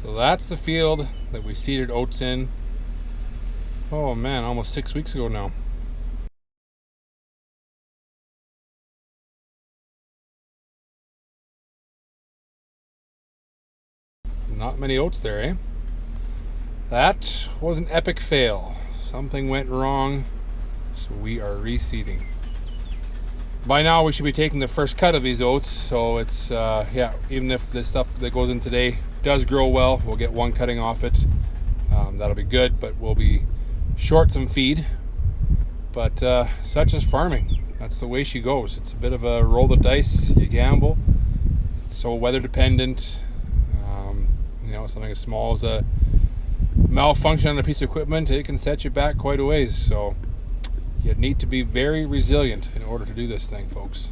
So that's the field that we seeded oats in, oh man, almost 6 weeks ago now. Not many oats there, eh? That was an epic fail. Something went wrong, so we are reseeding. By now we should be taking the first cut of these oats, so it's, yeah, even if this stuff that goes in today does grow well, we'll get one cutting off it. That'll be good, but we'll be short some feed. But such is farming. That's the way she goes. It's a bit of a roll the dice, you gamble. It's so weather dependent. You know, something as small as a malfunction on a piece of equipment, it can set you back quite a ways. So you need to be very resilient in order to do this thing, folks.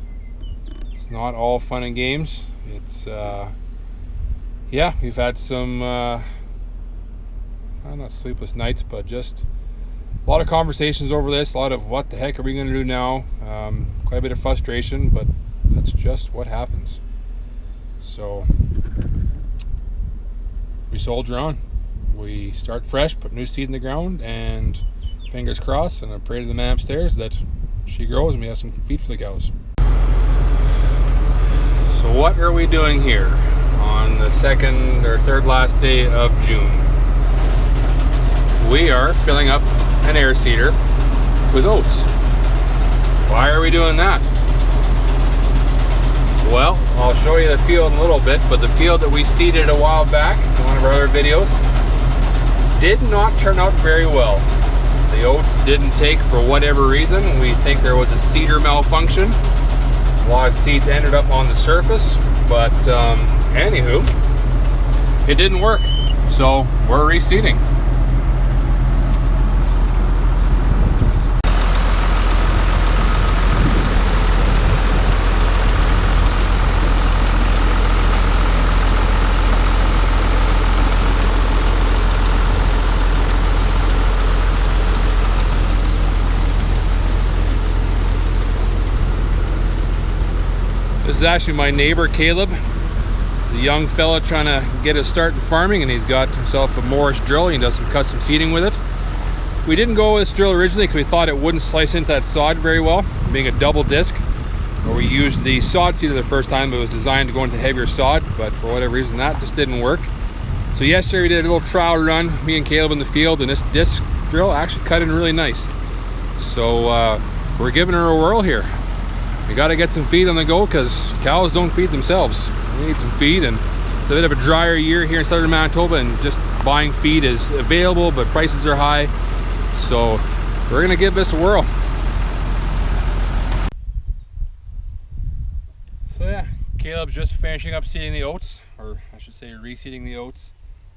It's not all fun and games. It's yeah, we've had some not sleepless nights, but just a lot of conversations over this, a lot of what the heck are we going to do now. Quite a bit of frustration, but that's just what happens. So we soldier on. We start fresh, put new seed in the ground, and fingers crossed, and I pray to the man upstairs that she grows and we have some feed for the cows. So what are we doing here on the second or third last day of June? We are filling up an air seeder with oats. Why are we doing that? Well, I'll show you the field in a little bit, but the field that we seeded a while back in one of our other videos did not turn out very well. The oats didn't take for whatever reason. We think there was a seeder malfunction. A lot of seeds ended up on the surface, but anywho, it didn't work. So we're reseeding. This is actually my neighbor Caleb, the young fella trying to get his start in farming, and he's got himself a Morris drill. He does some custom seeding with it. We didn't go with this drill originally because we thought it wouldn't slice into that sod very well, being a double disc. Or we used the sod seeder the first time, but it was designed to go into heavier sod, but for whatever reason that just didn't work. So yesterday we did a little trial run, me and Caleb in the field, and this disc drill actually cut in really nice. So we're giving her a whirl here. We got to get some feed on the go because cows don't feed themselves. We need some feed, and it's a bit of a drier year here in southern Manitoba, and just buying feed is available, but prices are high. So we're gonna give this a whirl. So yeah, Caleb's just finishing up seeding the oats, or I should say reseeding the oats.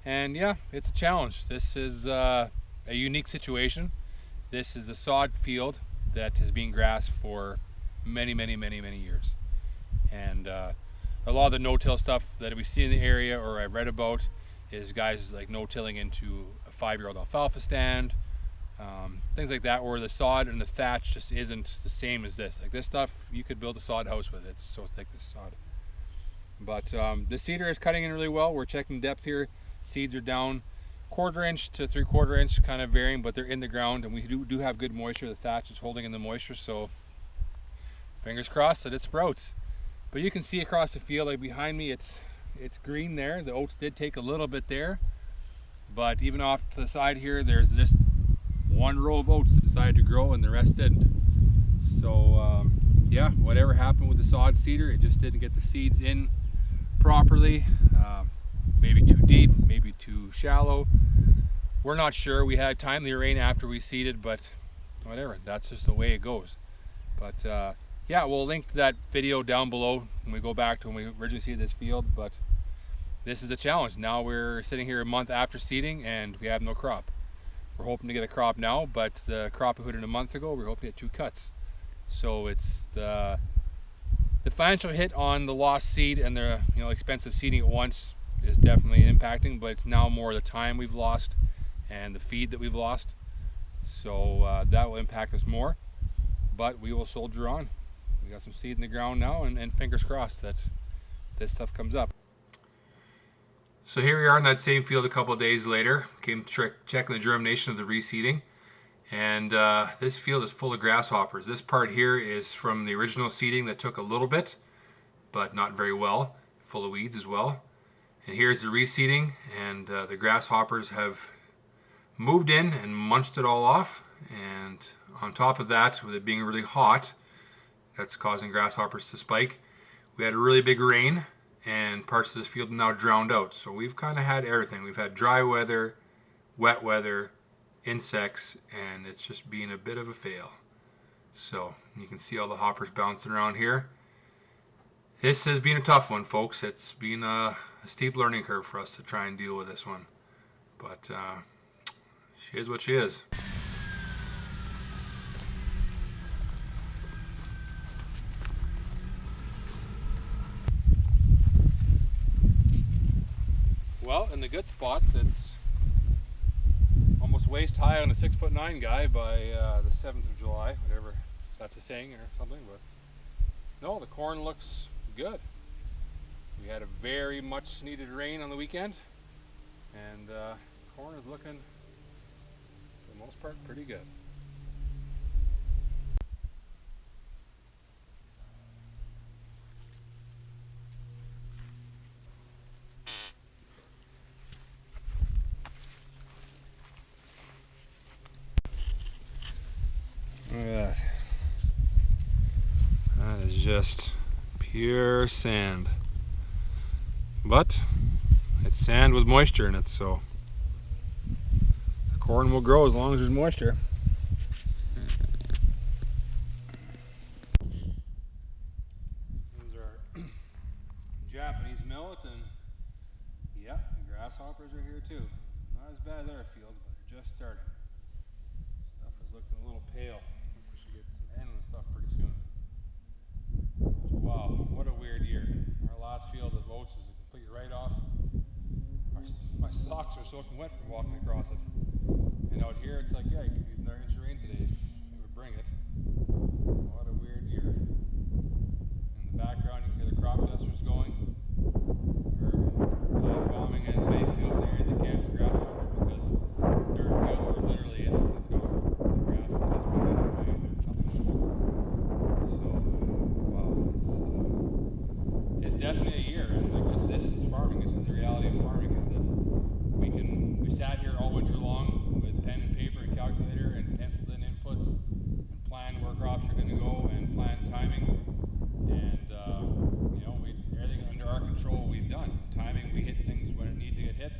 And yeah, it's a challenge. This is a unique situation. This is a sod field that has been grass for many years, and a lot of the no-till stuff that we see in the area or I've read about is guys like no-tilling into a 5-year-old alfalfa stand, things like that, where the sod and the thatch just isn't the same as this. Like this stuff, you could build a sod house with it. It's so thick, this sod. But the seeder is cutting in really well. We're checking depth here. Seeds are down 1/4 inch to 3/4 inch, kind of varying, but they're in the ground, and we do have good moisture. The thatch is holding in the moisture, so fingers crossed that it sprouts. But you can see across the field, like behind me, it's green there. The oats did take a little bit there, but even off to the side here, there's just one row of oats that decided to grow and the rest didn't. So yeah, whatever happened with the sod seeder, it just didn't get the seeds in properly. Maybe too deep, maybe too shallow. We're not sure. We had timely rain after we seeded, but whatever, that's just the way it goes. But yeah, we'll link to that video down below when we go back to when we originally seeded this field. But this is a challenge. Now we're sitting here a month after seeding and we have no crop. We're hoping to get a crop now, but the crop we put in a month ago, we're hoping to get 2 cuts. So it's the financial hit on the lost seed and the expensive seeding at once is definitely impacting, but it's now more the time we've lost and the feed that we've lost. So that will impact us more, but we will soldier on. We got some seed in the ground now, and fingers crossed that this stuff comes up. So here we are in that same field a couple of days later. Came checking the germination of the reseeding. And this field is full of grasshoppers. This part here is from the original seeding that took a little bit, but not very well. Full of weeds as well. And here's the reseeding, and the grasshoppers have moved in and munched it all off. And on top of that, with it being really hot, that's causing grasshoppers to spike. We had a really big rain, and parts of this field are now drowned out. So we've kind of had everything. We've had dry weather, wet weather, insects, and it's just been a bit of a fail. So you can see all the hoppers bouncing around here. This has been a tough one, folks. It's been a steep learning curve for us to try and deal with this one. But she is what she is. Well, in the good spots, it's almost waist high on a 6'9" guy by the 7th of July, whatever that's a saying or something. But no, the corn looks good. We had a very much needed rain on the weekend, and corn is looking, for the most part, pretty good. Look at that. That is just pure sand. But it's sand with moisture in it, so the corn will grow as long as there's moisture. These are Japanese millet, and yeah, the grasshoppers are here too. Not as bad as our fields, but they're just starting. Stuff is looking a little pale. We should get some endless stuff pretty soon. Wow, what a weird year. Our last field of oats is a complete write-off. My socks are soaking wet from walking across it. And out here it's like, yeah, you could use another inch of rain today if it would bring it. What a weird year. In the background you can hear the crop dusters going. We're bombing as many fields there as you can for grasshopper, because there are fields where literally it's gone. The grass has just been eaten away and there's nothing left. So, wow, it's definitely a year, and I guess this is farming. This is the reality of farming, is that we sat here all winter long with pen and paper and calculator and penciled in inputs and planned where crops are going to go and planned timing, and you know, everything under our control we've done. Timing, we hit things when it needs to get hit,